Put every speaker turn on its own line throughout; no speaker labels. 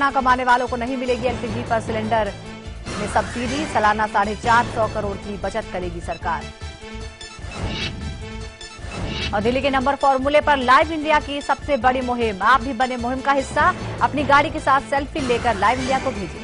इतना कमाने वालों को नहीं मिलेगी एलपीजी पर सिलेंडर में सब्सिडी। सालाना 450 करोड़ की बचत करेगी सरकार। और दिल्ली के नंबर फॉर्मूले पर लाइव इंडिया की सबसे बड़ी मुहिम। आप भी बने मुहिम का हिस्सा। अपनी गाड़ी के साथ सेल्फी लेकर लाइव इंडिया को भेजिए।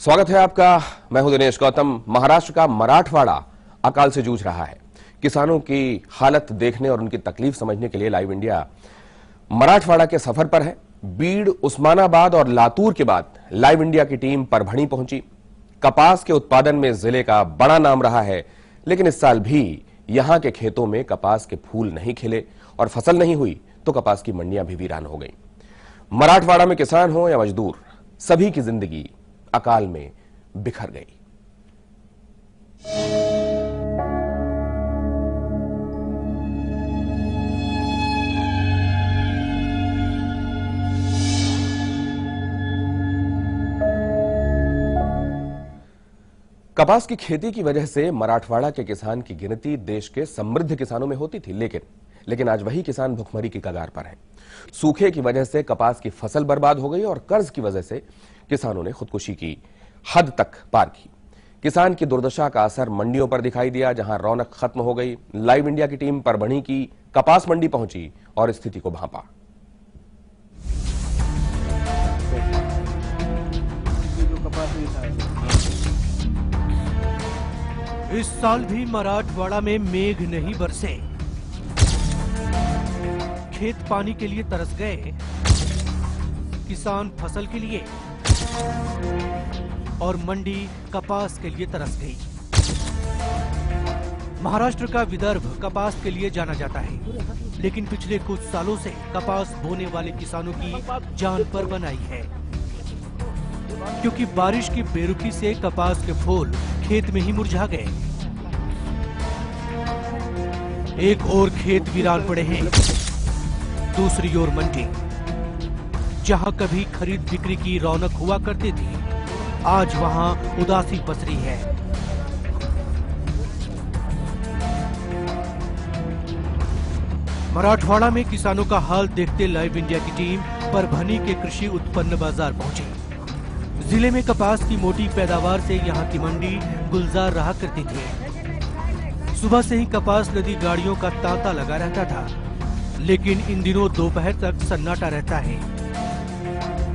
स्वागत है आपका। मैं हूं दिनेश गौतम। महाराष्ट्र का मराठवाड़ा अकाल से जूझ रहा है। किसानों की हालत देखने और उनकी तकलीफ समझने के लिए लाइव इंडिया मराठवाड़ा के सफर पर है। बीड़, उस्मानाबाद और लातूर के बाद लाइव इंडिया की टीम परभणी पहुंची। कपास के उत्पादन में जिले का बड़ा नाम रहा है, लेकिन इस साल भी यहां के खेतों में कपास के फूल नहीं खिले और फसल नहीं हुई तो कपास की मंडियां भी वीरान हो गई। मराठवाड़ा में किसान हो या मजदूर, सभी की जिंदगी अकाल में बिखर गई। कपास की खेती की वजह से मराठवाड़ा के किसान की गिनती देश के समृद्ध किसानों में होती थी, लेकिन आज वही किसान भुखमरी की कगार पर है। सूखे की वजह से कपास की फसल बर्बाद हो गई और कर्ज की वजह से किसानों ने खुदकुशी की हद तक पार की। किसान की दुर्दशा का असर मंडियों पर दिखाई दिया, जहां रौनक खत्म हो गई। लाइव इंडिया की टीम परभणी की कपास मंडी पहुंची और स्थिति को भांपा।
इस साल भी मराठवाड़ा में मेघ नहीं बरसे। खेत पानी के लिए तरस गए, किसान फसल के लिए और मंडी कपास के लिए तरस गई। महाराष्ट्र का विदर्भ कपास के लिए जाना जाता है, लेकिन पिछले कुछ सालों से कपास बोने वाले किसानों की जान पर बनाई है, क्योंकि बारिश की बेरुखी से कपास के फूल खेत में ही मुरझा गए। एक ओर खेत वीरान पड़े हैं, दूसरी ओर मंडी, जहां कभी खरीद बिक्री की रौनक हुआ करती थी, आज वहां उदासी पसरी है। मराठवाड़ा में किसानों का हाल देखते लाइव इंडिया की टीम परभणी के कृषि उत्पन्न बाजार पहुंची। जिले में कपास की मोटी पैदावार से यहां की मंडी गुलजार रहा करती थी। सुबह से ही कपास नदी गाड़ियों का तांता लगा रहता था, लेकिन इन दिनों दोपहर तक सन्नाटा रहता है।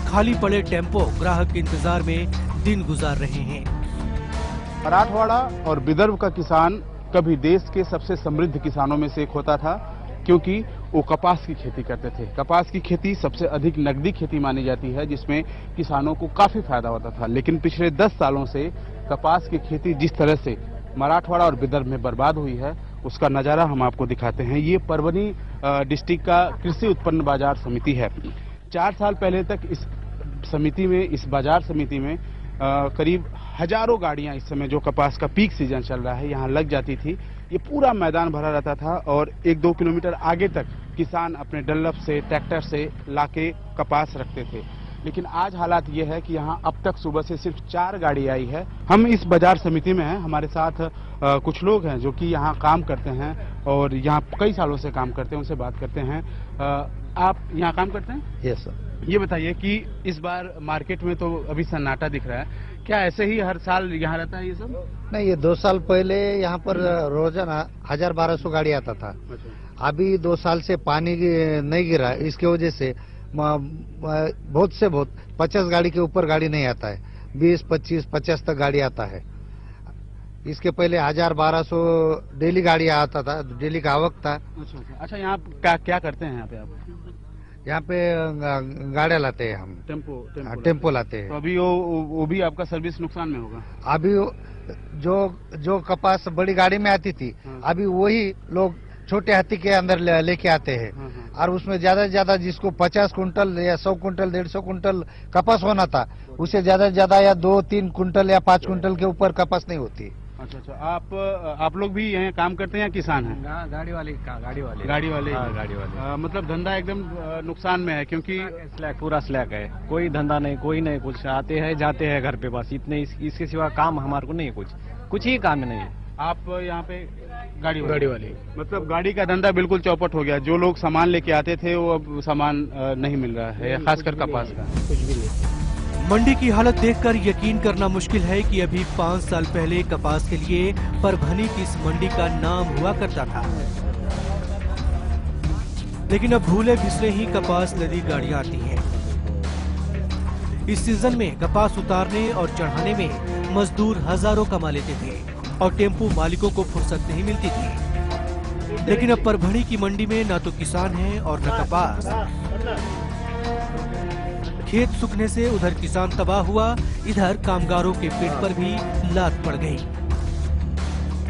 खाली पड़े टेम्पो ग्राहक के इंतजार में दिन गुजार रहे हैं।
मराठवाड़ा और विदर्भ का किसान कभी देश के सबसे समृद्ध किसानों में से एक होता था, क्योंकि वो कपास की खेती करते थे। कपास की खेती सबसे अधिक नकदी खेती मानी जाती है, जिसमें किसानों को काफी फायदा होता था। लेकिन पिछले 10 सालों से कपास की खेती जिस तरह से मराठवाड़ा और विदर्भ में बर्बाद हुई है, उसका नजारा हम आपको दिखाते हैं। ये परभणी डिस्ट्रिक्ट का कृषि उत्पन्न बाजार समिति है। 4 साल पहले तक इस समिति में, इस बाजार समिति में करीब हजारों गाड़ियां, इस समय जो कपास का पीक सीजन चल रहा है, यहाँ लग जाती थी। ये पूरा मैदान भरा रहता था और 1-2 किलोमीटर आगे तक किसान अपने डल्लफ से, ट्रैक्टर से लाके कपास रखते थे। लेकिन आज हालात ये है कि यहाँ अब तक सुबह से सिर्फ 4 गाड़ी आई है। हम इस बाजार समिति में हैं, हमारे साथ कुछ लोग हैं जो कि यहाँ काम करते हैं और यहाँ कई सालों से काम करते हैं, उनसे बात करते हैं। आप यहाँ काम करते हैं?
Yes sir.
ये बताइए कि इस बार मार्केट में तो अभी सन्नाटा दिख रहा है, क्या ऐसे ही हर साल यहाँ रहता है ये सब?
नहीं, ये 2 साल पहले यहाँ पर रोजाना 1000-1200 गाड़ी आता था। अभी 2 साल से पानी नहीं गिरा, इसकी वजह से बहुत से बहुत 50 गाड़ी के ऊपर गाड़ी नहीं आता है। 20, 25, 50 तक गाड़ी आता है। इसके पहले 1000-1200 डेली गाड़ी आता था, डेली का आवक था।
अच्छा, यहाँ क्या करते हैं यहाँ पे आप?
यहाँ पे गाड़ियाँ लाते हैं हम, टेम्पो लाते हैं।
तो अभी वो भी आपका सर्विस नुकसान में होगा?
अभी जो कपास बड़ी गाड़ी में आती थी, अभी वही लोग छोटे हाथी के अंदर लेके आते हैं। और उसमें ज्यादा से ज्यादा जिसको 50 कुंटल या 100 कुंटल 150 कुंटल कपास होना था, उससे ज्यादा से ज्यादा या 2-3 कुंटल या 5 कुंटल के ऊपर कपास नहीं होती।
अच्छा अच्छा, आप लोग भी यहाँ काम करते हैं या किसान हैं?
गाड़ी वाले
गाड़ी वाले
हाँ, गाड़ी वाले।
मतलब धंधा एकदम नुकसान में है क्योंकि
स्लैक, पूरा स्लैक है, कोई धंधा नहीं, कोई नहीं, कुछ आते हैं जाते हैं घर पे, बस इतने, इसके सिवा काम हमारे को नहीं है, कुछ ही काम नहीं है।
आप यहाँ पे गाड़ी वाले मतलब गाड़ी का धंधा बिल्कुल चौपट हो गया। जो लोग सामान लेके आते थे वो अब सामान नहीं मिल रहा है, खासकर कपास का।
कुछ भी नहीं।
मंडी की हालत देखकर यकीन करना मुश्किल है कि अभी 5 साल पहले कपास के लिए परभनी की इस मंडी का नाम हुआ करता था, लेकिन अब भूले बिसरे ही कपास लदी गाड़ियां आती हैं। इस सीजन में कपास उतारने और चढ़ाने में मजदूर हजारों कमा लेते थे और टेम्पो मालिकों को फुर्सत नहीं मिलती थी। लेकिन अब परभनी की मंडी में न तो किसान है और न कपास। खेत सूखने से उधर किसान तबाह हुआ, इधर कामगारों के पेट पर भी लात पड़ गई।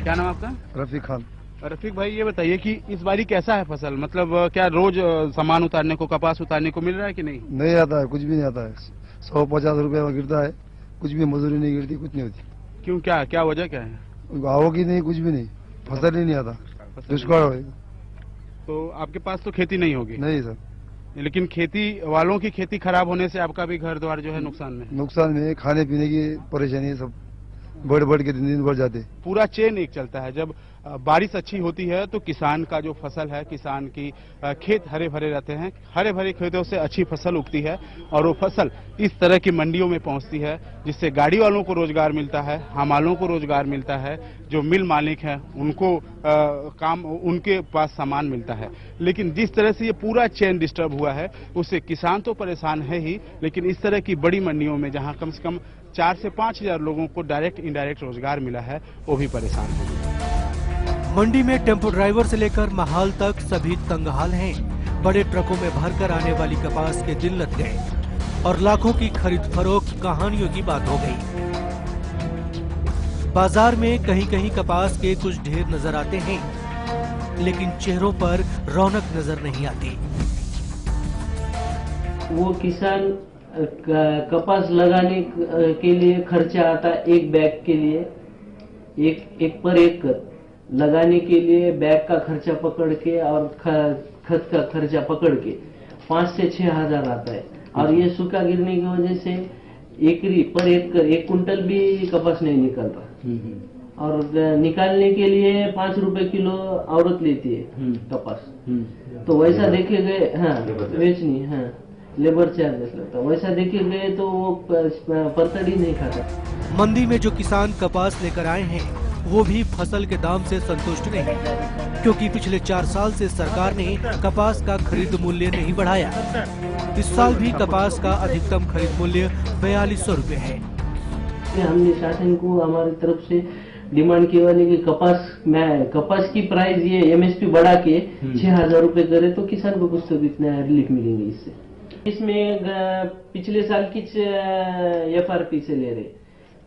क्या नाम आपका?
रफीक खान।
रफीक भाई, ये बताइए कि इस बारी कैसा है फसल? मतलब क्या रोज सामान उतारने को, कपास उतारने को मिल रहा है कि नहीं?
नहीं आता है, कुछ भी नहीं आता है। 150 रुपया गिरता है, कुछ भी मजदूरी नहीं गिरती, कुछ नहीं होती।
क्यों, क्या वजह क्या है?
आवक ही नहीं, कुछ भी नहीं, फसल ही नहीं आता, दुष्काल हो।
तो आपके पास तो खेती नहीं होगी?
नहीं सर।
लेकिन खेती वालों की खेती खराब होने से आपका भी घर द्वार जो है नुकसान में?
नुकसान में, खाने पीने की परेशानी सब बढ़ के दिन बढ़ जाते।
पूरा चेन एक चलता है। जब बारिश अच्छी होती है तो किसान का जो फसल है, किसान की खेत हरे भरे रहते हैं, हरे भरे खेतों से अच्छी फसल उगती है और वो फसल इस तरह की मंडियों में पहुंचती है, जिससे गाड़ी वालों को रोजगार मिलता है, हमालों को रोजगार मिलता है, जो मिल मालिक हैं उनको काम, उनके पास सामान मिलता है। लेकिन जिस तरह से ये पूरा चेन डिस्टर्ब हुआ है उससे किसान तो परेशान है ही, लेकिन इस तरह की बड़ी मंडियों में जहां कम से कम 4 से 5 हजार लोगों को डायरेक्ट इनडायरेक्ट रोजगार मिला है, वो भी परेशान है।
मंडी में टेम्पो ड्राइवर से लेकर महाल तक सभी तंगहाल हैं। बड़े ट्रकों में भरकर आने वाली कपास के दिन लग गए और लाखों की खरीद फरोख्त कहानियों की बात हो गई। बाजार में कहीं कहीं कपास के कुछ ढेर नजर आते हैं, लेकिन चेहरों पर रौनक नजर नहीं आती।
वो किसान कपास लगाने के लिए खर्चा आता है, एक बैग के लिए एक पर एक लगाने के लिए बैग का खर्चा पकड़ के और खत का खर्चा पकड़ के 5 से 6 हजार आता है। और ये सूखा गिरने की वजह से एकरी पर एक कुंटल भी कपास नहीं निकल रहा। और निकालने के लिए 5 रुपए किलो औरत लेती है कपास। तो वैसा देखे गए, हाँ बेचनी, हाँ लेबर चार्जेस लगता, वैसा देखे गए तो वो परतड़ी नहीं खाता।
मंडी में जो किसान कपास लेकर आए हैं वो भी फसल के दाम से संतुष्ट नहीं, क्योंकि पिछले 4 साल से सरकार ने कपास का खरीद मूल्य नहीं बढ़ाया। इस साल भी कपास का अधिकतम खरीद मूल्य 4200 रुपए है।
हमने शासन को हमारी तरफ से डिमांड की वाली कि कपास की प्राइस ये एमएसपी बढ़ा के 6000 रुपए करे तो किसान को कुछ तो इतना रिलीफ मिलेंगे। इससे इसमें पिछले साल की एफआरपी से ले रहे,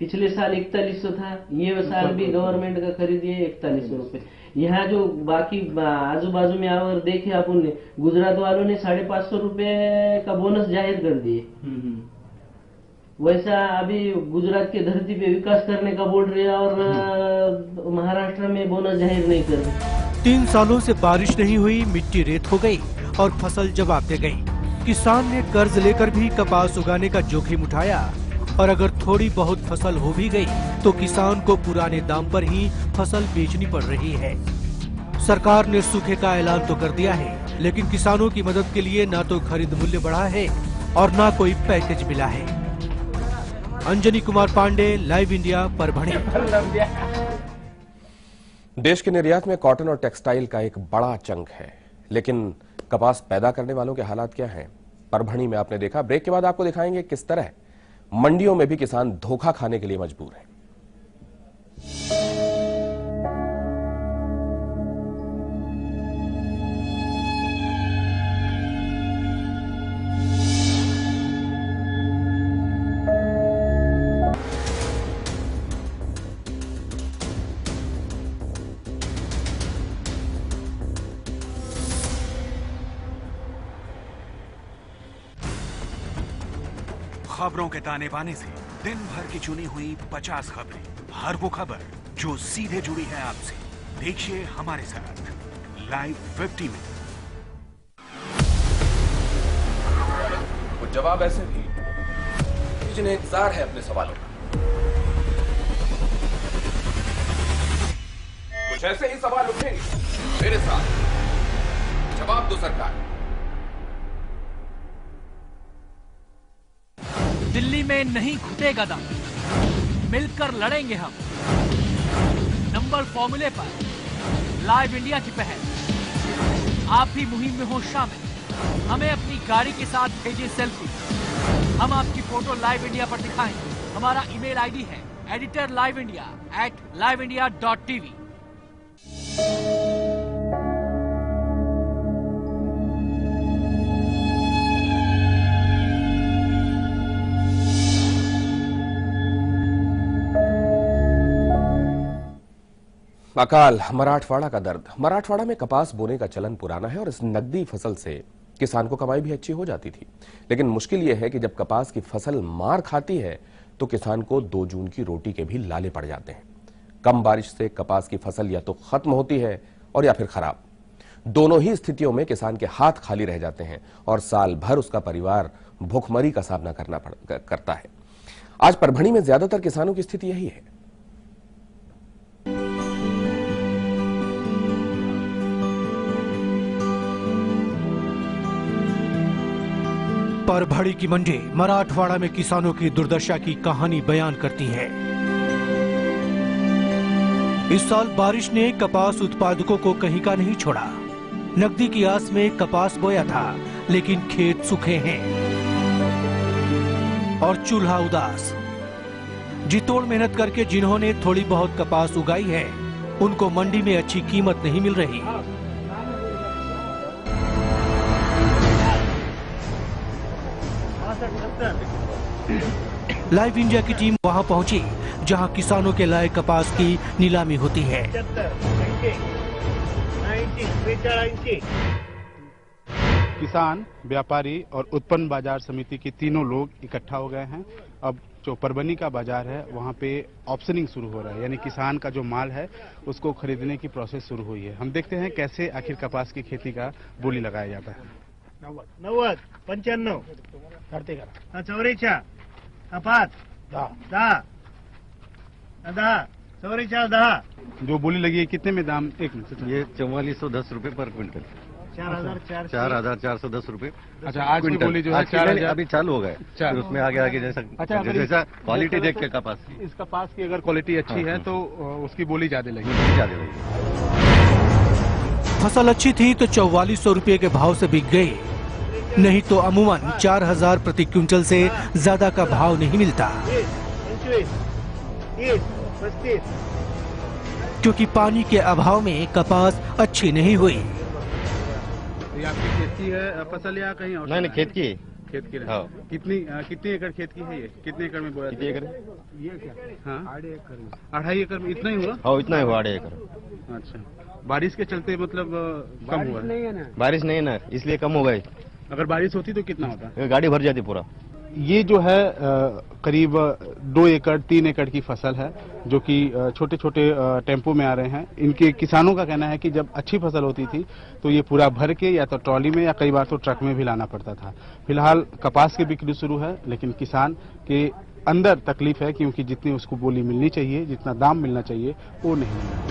पिछले साल 4100 था, ये साल भी गवर्नमेंट का खरीदिए 4100 रुपए। यहाँ जो बाकी आजू बाजू में अगर देखे अपन ने, गुजरात वालों ने 550 रुपए का बोनस जाहिर कर दिए। वैसा अभी गुजरात के धरती पे विकास करने का बोल रहे और महाराष्ट्र में बोनस जाहिर नहीं कर रहे।
3 सालों से बारिश नहीं हुई, मिट्टी रेत हो गई और फसल जवाब दे गई। किसान ने कर्ज लेकर भी कपास उगाने का जोखिम उठाया और अगर थोड़ी बहुत फसल हो भी गई तो किसान को पुराने दाम पर ही फसल बेचनी पड़ रही है। सरकार ने सूखे का ऐलान तो कर दिया है, लेकिन किसानों की मदद के लिए ना तो खरीद मूल्य बढ़ा है और ना कोई पैकेज मिला है। Anjani Kumar Pandey, live India, Parbhani.
देश के निर्यात में कॉटन और टेक्सटाइल का एक बड़ा चंक है, लेकिन कपास पैदा करने वालों के हालात क्या हैं? परभणी में आपने देखा। ब्रेक के बाद आपको दिखाएंगे किस तरह मंडियों में भी किसान धोखा खाने के लिए मजबूर हैं।
खबरों के ताने बाने से दिन भर की चुनी हुई 50 खबरें, हर वो खबर जो सीधे जुड़ी है आपसे। देखिए हमारे साथ लाइव 50 में।
कुछ जवाब ऐसे भी जिन्हें इंतजार है अपने सवालों का, कुछ ऐसे ही सवाल उठेंगे मेरे साथ। जवाब दो सरकार।
दिल्ली में नहीं घुटेगा दम, मिलकर लड़ेंगे हम। नंबर फॉर्मूले पर लाइव इंडिया की पहल। आप भी मुहिम में हो शामिल। हमें अपनी गाड़ी के साथ भेजिए सेल्फी। हम आपकी फोटो लाइव इंडिया पर दिखाएंगे। हमारा ईमेल आईडी है editorliveindia@liveindia.tv।
अकाल, मराठवाड़ा का दर्द। मराठवाड़ा में कपास बोने का चलन पुराना है और इस नकदी फसल से किसान को कमाई भी अच्छी हो जाती थी। लेकिन मुश्किल यह है कि जब कपास की फसल मार खाती है तो किसान को 2 जून की रोटी के भी लाले पड़ जाते हैं। कम बारिश से कपास की फसल या तो खत्म होती है और या फिर खराब। दोनों ही स्थितियों में किसान के हाथ खाली रह जाते हैं और साल भर उसका परिवार भूखमरी का सामना करता है। आज परभणी में ज्यादातर किसानों की स्थिति यही है।
परभणी की मंडी मराठवाड़ा में किसानों की दुर्दशा की कहानी बयान करती है। इस साल बारिश ने कपास उत्पादकों को कहीं का नहीं छोड़ा। नकदी की आस में कपास बोया था, लेकिन खेत सूखे हैं और चूल्हा उदास। जितोड़ मेहनत करके जिन्होंने थोड़ी बहुत कपास उगाई है, उनको मंडी में अच्छी कीमत नहीं मिल रही। लाइव इंडिया की टीम वहां पहुंची जहां किसानों के लाए कपास की नीलामी होती है।
किसान, व्यापारी और उत्पन्न बाजार समिति के तीनों लोग इकट्ठा हो गए हैं। अब जो परभणी का बाजार है वहाँ पे ऑप्शनिंग शुरू हो रहा है, यानी किसान का जो माल है उसको खरीदने की प्रोसेस शुरू हुई है। हम देखते हैं कैसे आखिर कपास की खेती का बोली लगाया जाता है।
90, 95, 44, 5, 10, 10,
जो बोली लगी है कितने में दाम? एक मिनट,
ये 4410 रुपए पर क्विंटल। 4410 रुपए।
अच्छा, आज की बोली जो है 4000
अभी चालू हो गए, फिर उसमें आगे जैसा जैसा क्वालिटी देख के कपास की,
इस कपास की अगर क्वालिटी अच्छी है तो उसकी बोली ज्यादा लगेगी।
फसल अच्छी थी तो 4400 रुपये के भाव से बिक गई, नहीं तो अमूमन 4000 प्रति क्विंटल से ज्यादा का भाव नहीं मिलता। क्योंकि पानी के अभाव में कपास अच्छी नहीं हुई।
ये आपकी खेत की है फसल या कहीं और?
नहीं, खेत की।
खेत की है। कितनी एकड़ खेत की है ये? कितने एकड़ में बोया?
कितने एकड़?
ये क्या? हाँ, 2.5 एकड़ में इतना ही हुआ?
हाँ, इतना ही हुआ, 2.5 एकड़।
अच्छा, बारिश के चलते मतलब कम हुआ?
बारिश नहीं है ना, इसलिए कम हो गए।
अगर बारिश होती तो कितना होता?
गाड़ी भर जाती पूरा।
ये जो है करीब 2 एकड़ 3 एकड़ की फसल है, जो कि छोटे छोटे टेम्पो में आ रहे हैं। इनके किसानों का कहना है कि जब अच्छी फसल होती थी तो ये पूरा भर के या तो ट्रॉली में या कई बार तो ट्रक में भी लाना पड़ता था। फिलहाल कपास की बिक्री शुरू है, लेकिन किसान के अंदर तकलीफ है क्योंकि जितनी उसको बोली मिलनी चाहिए, जितना दाम मिलना चाहिए, वो नहीं मिल रहा।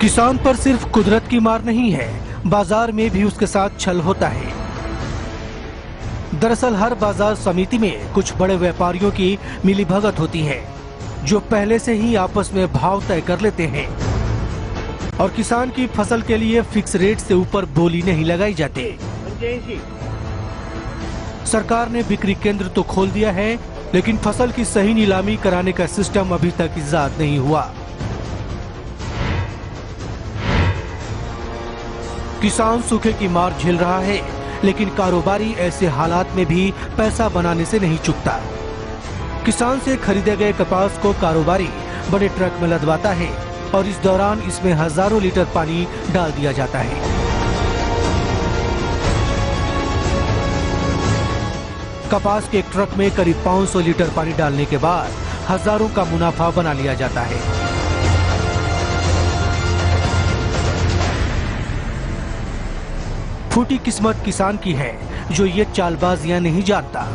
किसान पर सिर्फ कुदरत की मार नहीं है, बाजार में भी उसके साथ छल होता है। दरअसल हर बाजार समिति में कुछ बड़े व्यापारियों की मिलीभगत होती है, जो पहले से ही आपस में भाव तय कर लेते हैं और किसान की फसल के लिए फिक्स रेट से ऊपर बोली नहीं लगाई जाती। सरकार ने बिक्री केंद्र तो खोल दिया है, लेकिन फसल की सही नीलामी कराने का सिस्टम अभी तक इजाद नहीं हुआ। किसान सूखे की मार झेल रहा है, लेकिन कारोबारी ऐसे हालात में भी पैसा बनाने से नहीं चूकता। किसान से खरीदे गए कपास को कारोबारी बड़े ट्रक में लदवाता है और इस दौरान इसमें हजारों लीटर पानी डाल दिया जाता है। कपास के एक ट्रक में करीब 500 लीटर पानी डालने के बाद हजारों का मुनाफा बना लिया जाता है। फूटी किस्मत किसान की है जो ये चालबाजियां नहीं जानता।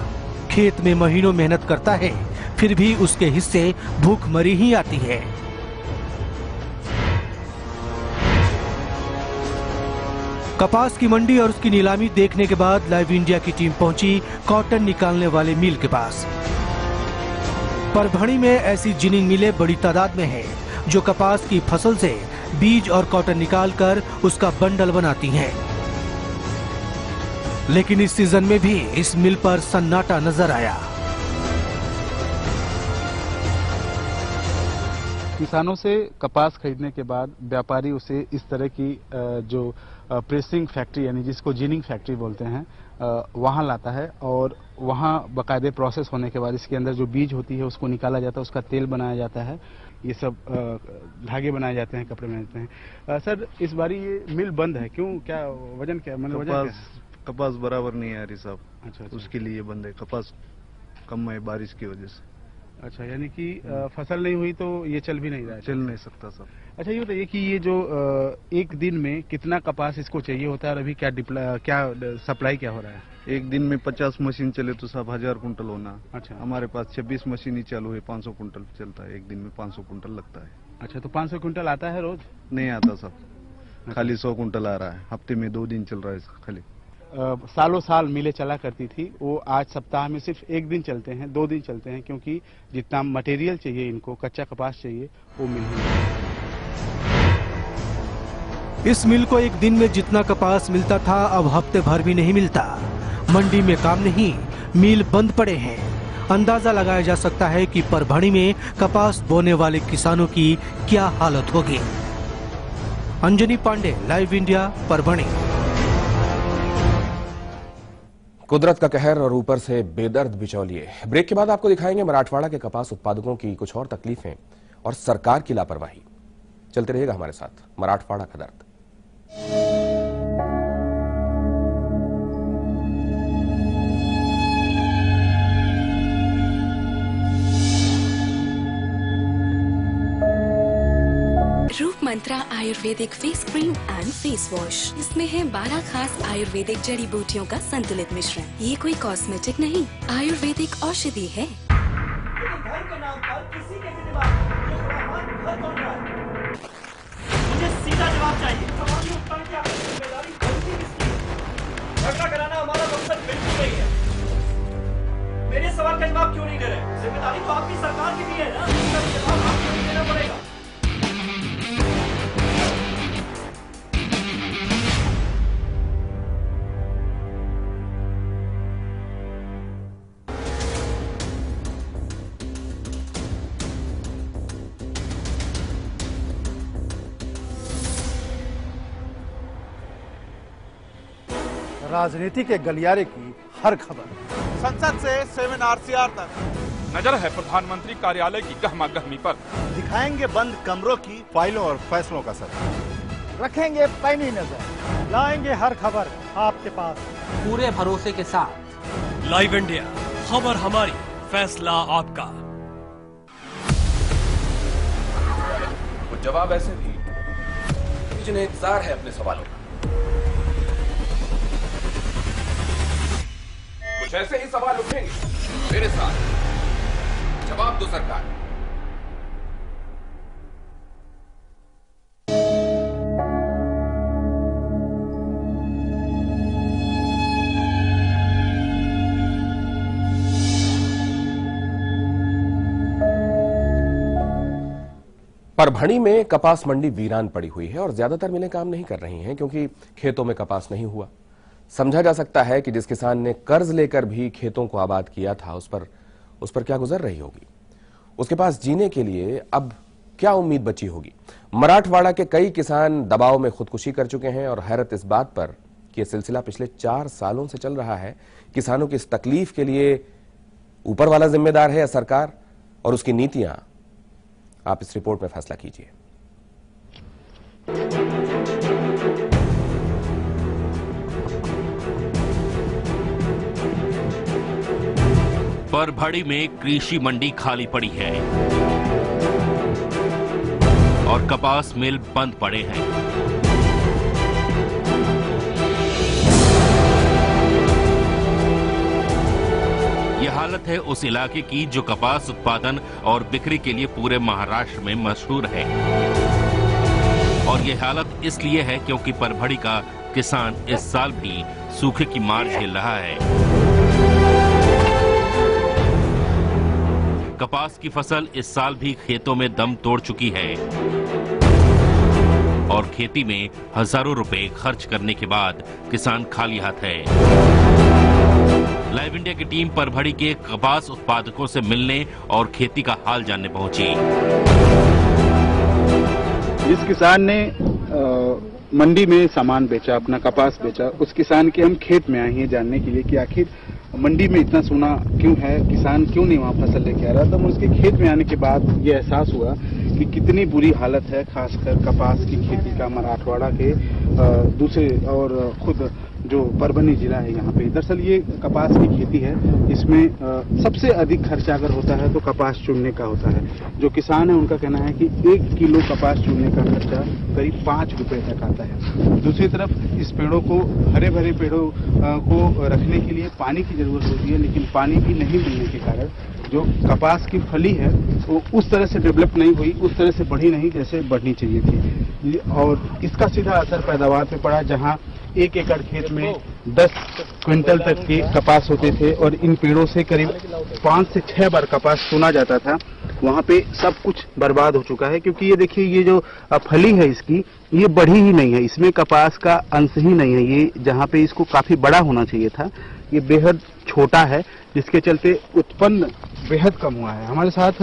खेत में महीनों मेहनत करता है, फिर भी उसके हिस्से भूखमरी ही आती है। कपास की मंडी और उसकी नीलामी देखने के बाद लाइव इंडिया की टीम पहुंची कॉटन निकालने वाले मिल के पास। परभणी में ऐसी जिनिंग मिलें बड़ी तादाद में है जो कपास की फसल से बीज और कॉटन निकालकर उसका बंडल बनाती हैं। लेकिन इस सीजन में भी इस मिल पर सन्नाटा नजर आया।
किसानों से कपास खरीदने के बाद व्यापारी उसे इस तरह की जो प्रेसिंग फैक्ट्री यानी जिसको जिनिंग फैक्ट्री बोलते हैं वहां लाता है और वहां बाकायदे प्रोसेस होने के बाद इसके अंदर जो बीज होती है उसको निकाला जाता है, उसका तेल बनाया जाता है, ये सब धागे बनाए जाते हैं, कपड़े बनाए जाते हैं। सर इस बारी ये मिल बंद है, क्यों, क्या वजन, क्या मतलब वजह क्या है?
कपास बराबर नहीं है यार साहब।
अच्छा।
उसके लिए बंद है, कपास कम है बारिश की वजह से।
अच्छा, यानी कि फसल नहीं हुई तो ये चल भी नहीं रहा है?
चल नहीं सकता सब।
अच्छा, ये बताइए कि ये जो एक दिन में कितना कपास इसको चाहिए होता है और अभी क्या सप्लाई क्या हो रहा है?
एक दिन में 50 मशीन चले तो सब 1000 कुंटल होना।
अच्छा।
हमारे पास 26 मशीन ही चालू है, 500 कुंटल चलता है। एक दिन में 500 कुंटल लगता है।
अच्छा, तो 500 कुंटल आता है रोज?
नहीं आता सब, खाली 100 कुंटल आ रहा है। हफ्ते में 2 दिन चल रहा है खाली।
सालों साल मिलें चला करती थी, वो आज सप्ताह में सिर्फ एक दिन चलते हैं, 2 दिन चलते हैं, क्योंकि जितना मटेरियल चाहिए इनको, कच्चा कपास चाहिए, वो मिल नहीं रहा।
इस मिल को एक दिन में जितना कपास मिलता था अब हफ्ते भर भी नहीं मिलता। मंडी में काम नहीं, मिल बंद पड़े हैं। अंदाजा लगाया जा सकता है कि परभणी में कपास बोने वाले किसानों की क्या हालत होगी। Anjani Pandey, live India, Parbhani.
कुदरत का कहर और ऊपर से बेदर्द बिचौलिए। ब्रेक के बाद आपको दिखाएंगे मराठवाड़ा के कपास उत्पादकों की कुछ और तकलीफें और सरकार की लापरवाही। चलते रहिएगा हमारे साथ। मराठवाड़ा का दर्द।
Roop Mantra Ayurvedic face cream and face wash. इसमें है 12 खास आयुर्वेदिक जड़ी बूटियों का संतुलित मिश्रण। ये कोई कॉस्मेटिक नहीं, आयुर्वेदिक औषधि है।
घर के नाम पर किसी के भी दिमाग में ये खुराफात घर कौन रहा है? मुझे सीधा जवाब चाहिए। समाज में उत्पन्न क्या जिम्मेदारी गलती किसकी है? झगड़ा कराना हमारा मकसद बिल्कुल नहीं है। मेरे सवाल का जवाब क्यों नहीं दे रहे? जिम्मेदारी तो आपकी सरकार की भी है ना, इसका जवाब आपको देना पड़ेगा।
राजनीति के गलियारे की हर खबर,
संसद से 7 RCR तक
नजर है प्रधानमंत्री कार्यालय की गहमा गहमी पर।
दिखाएंगे बंद कमरों की फाइलों और फैसलों का सर,
रखेंगे पैनी नजर, लाएंगे हर खबर आपके पास
पूरे भरोसे के साथ।
लाइव इंडिया, खबर हमारी, फैसला आपका।
कुछ जवाब ऐसे भी जिन्हें इंतजार है अपने सवालों का। कुछ ऐसे ही सवाल उठेंगे मेरे साथ। जवाब दो सरकार। परभणी में कपास मंडी वीरान पड़ी हुई है और ज्यादातर मिलें काम नहीं कर रही हैं क्योंकि खेतों में कपास नहीं हुआ। समझा जा सकता है कि जिस किसान ने कर्ज लेकर भी खेतों को आबाद किया था उस पर क्या गुजर रही होगी। उसके पास जीने के लिए अब क्या उम्मीद बची होगी। मराठवाड़ा के कई किसान दबाव में खुदकुशी कर चुके हैं और हैरत इस बात पर कि यह सिलसिला पिछले 4 सालों से चल रहा है। किसानों की इस तकलीफ के लिए ऊपर वाला जिम्मेदार है या सरकार और उसकी नीतियां? आप इस रिपोर्ट में फैसला कीजिए।
परभणी में कृषि मंडी खाली पड़ी है और कपास मिल बंद पड़े हैं। यह हालत है उस इलाके की जो कपास उत्पादन और बिक्री के लिए पूरे महाराष्ट्र में मशहूर है। और यह हालत इसलिए है क्योंकि परभणी का किसान इस साल भी सूखे की मार झेल रहा है। कपास की फसल इस साल भी खेतों में दम तोड़ चुकी है और खेती में हजारों रुपए खर्च करने के बाद किसान खाली हाथ है। लाइव इंडिया की टीम परभणी के कपास उत्पादकों से मिलने और खेती का हाल जानने पहुंची।
जिस किसान ने मंडी में सामान बेचा, अपना कपास बेचा, उस किसान के हम खेत में आए हैं जानने के लिए कि आखिर मंडी में इतना सोना क्यों है, किसान क्यों नहीं वहाँ फसल लेके आ रहा। तब उसके खेत में आने के बाद ये एहसास हुआ कि कितनी बुरी हालत है, खासकर कपास की खेती का मराठवाड़ा के दूसरे और खुद जो परभणी जिला है यहाँ पे। दरअसल ये कपास की खेती है, इसमें सबसे अधिक खर्चा अगर होता है तो कपास चुनने का होता है। जो किसान है उनका कहना है कि 1 किलो कपास चुनने का खर्चा करीब 5 रुपए तक आता है। दूसरी तरफ इस पेड़ों को, हरे भरे पेड़ों को रखने के लिए पानी की जरूरत होती है, लेकिन पानी भी नहीं मिलने के कारण जो कपास की फली है वो उस तरह से डेवलप नहीं हुई, उस तरह से बढ़ी नहीं जैसे बढ़नी चाहिए थी। और इसका सीधा असर पैदावार पे पड़ा, जहाँ 1 एकड़ खेत में 10 क्विंटल तक के कपास होते थे और इन पेड़ों से करीब 5 से 6 बार कपास चुना जाता था। वहाँ पे सब कुछ बर्बाद हो चुका है, क्योंकि ये देखिए ये जो फली है इसकी, ये बढ़ी ही नहीं है, इसमें कपास का अंश ही नहीं है। ये जहाँ पे इसको काफी बड़ा होना चाहिए था, ये बेहद छोटा है, जिसके चलते उत्पन्न बेहद कम हुआ है। हमारे साथ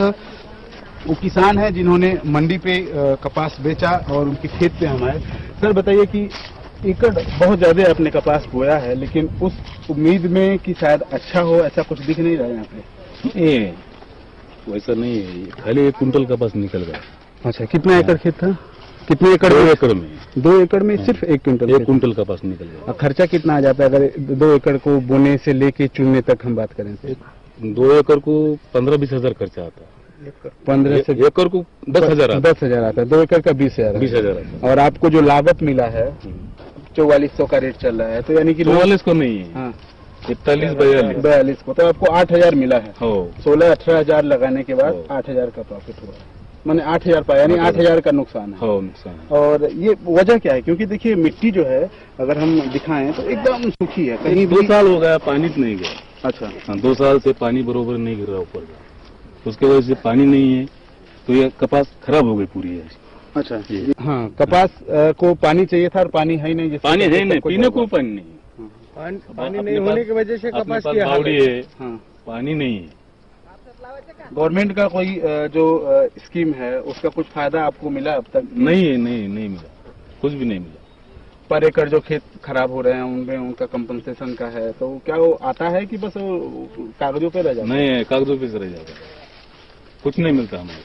वो किसान है जिन्होंने मंडी पे कपास बेचा और उनके खेत पे हम आए। सर बताइए कि एकड़ बहुत ज्यादा आपने कपास बोया है, लेकिन उस उम्मीद में कि शायद अच्छा हो, ऐसा कुछ दिख नहीं रहा है यहाँ पे।
वैसा नहीं है, खाली 1 कुंटल कपास निकल गया।
अच्छा, कितना एकड़ खेत था? कितने एकड़?
2 एकड़ में।
2 एकड़ में सिर्फ 1 कुंटल?
1 कुंटल कपास निकल गया।
अब खर्चा कितना आ जाता है अगर 2 एकड़ को बोने से लेके चुनने तक हम बात करें?
2 एकड़ को 15-20 हजार खर्चा आता है।
15 से
एकड़ को 10,000 आता है।
10,000 आता है। 2 एकड़ का 20,000।
20,000 आता है।
और आपको जो लागत मिला है 4400 का रेट चल रहा है, तो यानी कि
44 को नहीं है।
हाँ,
41-42
को, तो आपको 8,000 मिला है। 16-18 हजार लगाने के बाद 8,000 का प्रॉफिट हुआ, मैंने 8,000 पाया, यानी 8,000 का नुकसान है।
नुकसान।
और ये वजह क्या है? क्योंकि देखिए मिट्टी जो है अगर हम दिखाएं तो एकदम सूखी है, कहीं
2 साल हो गया पानी नहीं गया।
अच्छा।
हाँ, 2 साल से पानी बरोबर नहीं गिर रहा ऊपर, उसके वजह से पानी नहीं है, तो ये कपास खराब हो गई पूरी है।
अच्छा, हाँ, कपास को पानी चाहिए था और पानी है ही नहीं।
पानी है नहीं, पीने को पानी नहीं।
पानी नहीं होने की वजह से कपास की
हालत है।
हाँ,
पानी नहीं है।
गवर्नमेंट का कोई जो स्कीम है उसका कुछ फायदा आपको मिला अब तक?
नहीं मिला, कुछ भी नहीं मिला।
पर एकड़ जो खेत खराब हो रहे हैं उनमें उनका कंपनसेशन का है, तो क्या वो आता है कि बस वो कागजों पे रह जाता है?
नहीं, कागजों पे रह जाता है, कुछ नहीं मिलता हमें।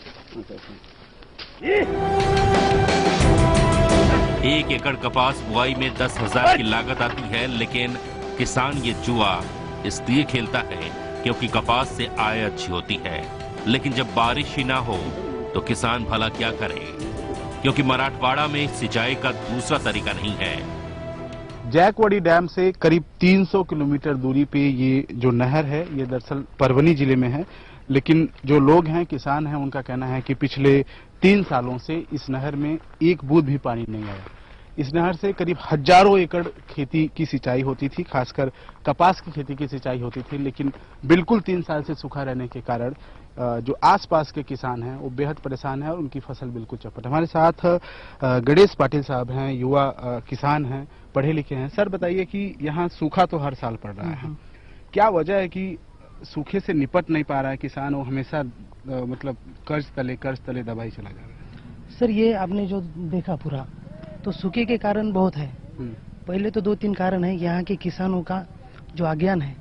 1 एकड़ कपास बुआई में 10,000 की लागत आती है, लेकिन किसान ये जुआ इसलिए खेलता है क्योंकि कपास से आय अच्छी होती है। लेकिन जब बारिश ही ना हो तो किसान भला क्या करे, क्योंकि मराठवाड़ा में सिंचाई का दूसरा तरीका नहीं है।
जैकवाड़ी डैम से करीब 300 किलोमीटर दूरी पे ये जो नहर है ये दरअसल परभणी जिले में है, लेकिन जो लोग हैं, किसान हैं, उनका कहना है कि पिछले 3 सालों से इस नहर में एक बूंद भी पानी नहीं आया। इस नहर से करीब हजारों एकड़ खेती की सिंचाई होती थी, खासकर कपास की खेती की सिंचाई होती थी, लेकिन बिल्कुल 3 साल से सूखा रहने के कारण जो आसपास के किसान हैं वो बेहद परेशान हैं और उनकी फसल बिल्कुल चौपट है। हमारे साथ गणेश पाटिल साहब हैं, युवा किसान हैं, पढ़े लिखे हैं। सर बताइए कि यहाँ सूखा तो हर साल पड़ रहा है, क्या वजह है कि सूखे से निपट नहीं पा रहा है किसान, वो हमेशा मतलब कर्ज तले दबाई चला जा रहा है?
सर ये आपने जो देखा पूरा, तो सूखे के कारण बहुत है। पहले तो 2-3 कारण है। यहाँ के किसानों का जो अज्ञान है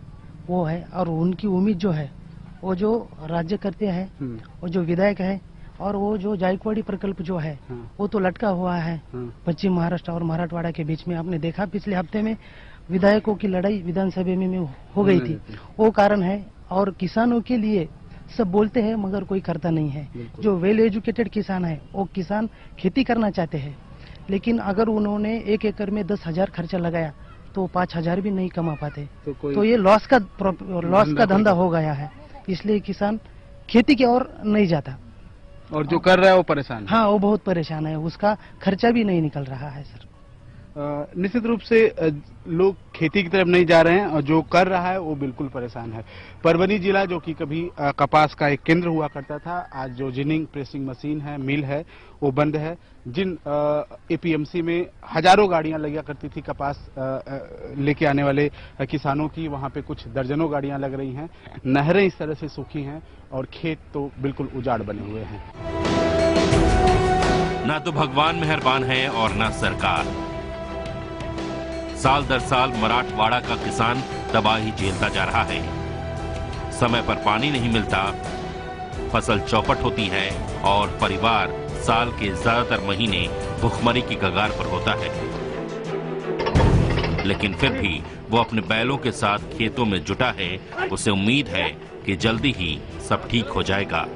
वो है, और उनकी उम्मीद जो है वो जो राज्य करते हैं और जो विधायक है, और वो जो जायकवाड़ी प्रकल्प जो है वो तो लटका हुआ है पश्चिम महाराष्ट्र और मराठवाड़ा के बीच में। आपने देखा पिछले हफ्ते में विधायकों की लड़ाई विधानसभा में हो गई थी, वो कारण है। और किसानों के लिए सब बोलते हैं मगर कोई करता नहीं है। जो वेल एजुकेटेड किसान है वो किसान खेती करना चाहते हैं, लेकिन अगर उन्होंने 1 एकड़ में 10,000 खर्चा लगाया तो 5,000 भी नहीं कमा पाते। तो ये लॉस का धंधा हो गया है, इसलिए किसान खेती की ओर नहीं जाता।
और जो कर रहा है वो परेशान है।
हाँ, वो बहुत परेशान है, उसका खर्चा भी नहीं निकल रहा है सर।
निश्चित रूप से लोग खेती की तरफ नहीं जा रहे हैं और जो कर रहा है वो बिल्कुल परेशान है। परभनी जिला जो कि कभी कपास का एक केंद्र हुआ करता था, आज जो जिनिंग प्रेसिंग मशीन है, मिल है, वो बंद है। जिन एपीएमसी में हजारों गाड़ियां लगा करती थी कपास लेके आने वाले किसानों की, वहां पे कुछ दर्जनों गाड़ियां लग रही हैं। नहरें इस तरह से सूखी हैं और खेत तो बिल्कुल उजाड़ बने हुए हैं।
ना तो भगवान मेहरबान है और ना सरकार। साल दर साल मराठवाड़ा का किसान तबाही झेलता जा रहा है। समय पर पानी नहीं मिलता, फसल चौपट होती है और परिवार साल के ज्यादातर महीने भुखमरी की कगार पर होता है। लेकिन फिर भी वो अपने बैलों के साथ खेतों में जुटा है। उसे उम्मीद है कि जल्दी ही सब ठीक हो जाएगा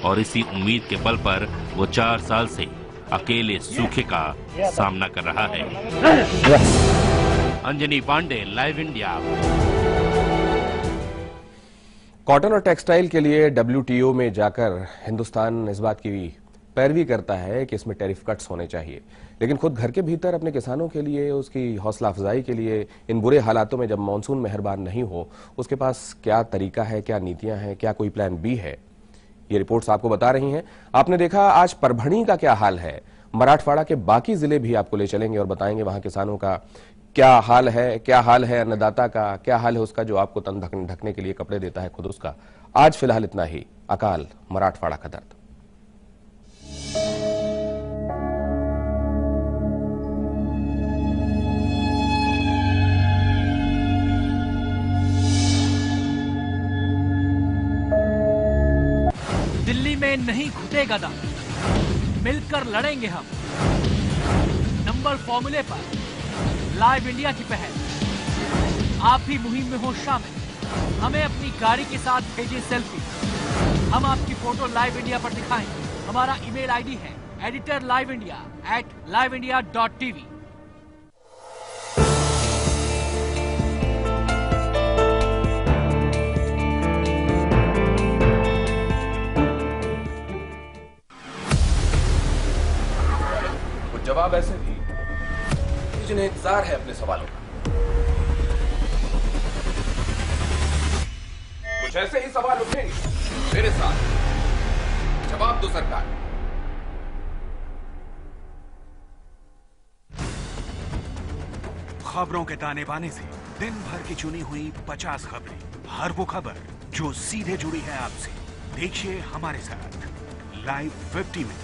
और इसी उम्मीद के बल पर वो 4 साल से अकेले सूखे का सामना कर रहा है। Anjani Pandey, live India.
Cotton और टेक्सटाइल के लिए WTO में जाकर हिंदुस्तान इस बात की पैरवी करता है कि इसमें टैरिफ कट्स होने चाहिए, लेकिन खुद घर के भीतर अपने किसानों के लिए, उसकी हौसला अफजाई के लिए इन बुरे हालातों में जब मानसून मेहरबान नहीं हो, उसके पास क्या तरीका है, क्या नीतियां हैं, क्या कोई प्लान बी है, ये रिपोर्ट्स आपको बता रही हैं। आपने देखा आज परभणी का क्या हाल है, मराठवाड़ा के बाकी जिले भी आपको ले चलेंगे और बताएंगे वहां किसानों का क्या हाल है अन्नदाता का क्या हाल है, उसका जो आपको तन ढकने के लिए कपड़े देता है खुद उसका। आज फिलहाल इतना ही। अकाल मराठवाड़ा का दर्द।
दिल्ली में नहीं घुटेगा दम, मिलकर लड़ेंगे हम। नंबर फॉर्मूले पर लाइव इंडिया की पहल। आप भी मुहिम में हो शामिल। हमें अपनी गाड़ी के साथ भेजिए सेल्फी, हम आपकी फोटो लाइव इंडिया पर दिखाएंगे। हमारा ईमेल आईडी है editorliveindia@liveindia.tv।
जवाब ऐसे भी जिन्हें इंतजार है अपने सवालों का। कुछ ऐसे ही सवाल उठेंगे मेरे साथ, जवाब दो सरकार।
खबरों के ताने बाने से दिन भर की चुनी हुई 50 खबरें, हर वो खबर जो सीधे जुड़ी है आपसे। देखिए हमारे साथ लाइव 50 में।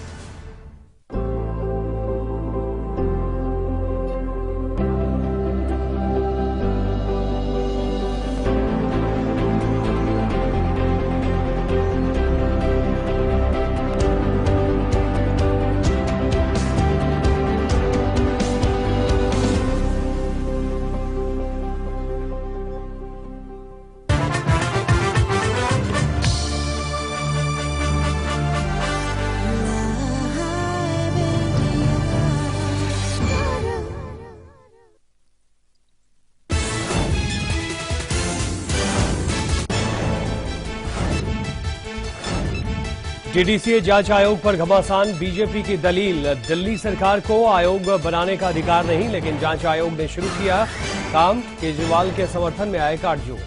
डीडीसीए जांच आयोग पर घमासान। बीजेपी की दलील, दिल्ली सरकार को आयोग बनाने का अधिकार नहीं, लेकिन जांच आयोग ने शुरू किया काम। केजरीवाल के समर्थन में आए काटजोड़।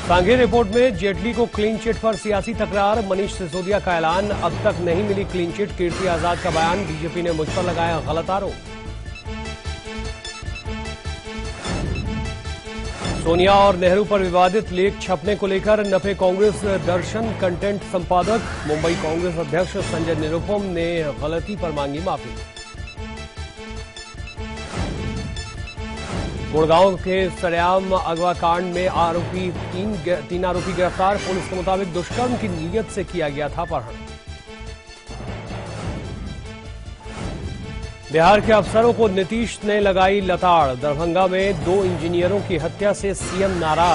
सांघी रिपोर्ट में जेटली को क्लीन चिट पर सियासी तकरार। मनीष सिसोदिया का ऐलान, अब तक नहीं मिली क्लीन चिट। कीर्ति आजाद का बयान, बीजेपी ने मुझ पर लगाया गलत आरोप। सोनिया और नेहरू पर विवादित लेख छपने को लेकर नफे कांग्रेस दर्शन कंटेंट संपादक। मुंबई कांग्रेस अध्यक्ष संजय निरुपम ने गलती पर मांगी माफी। गुड़गांव के सरेआम अगवा कांड में तीन आरोपी गिरफ्तार। पुलिस के मुताबिक दुष्कर्म की नीयत से किया गया था अपहरण। बिहार के अफसरों को नीतीश ने लगाई लताड़। दरभंगा में 2 इंजीनियरों की हत्या से सीएम नाराज।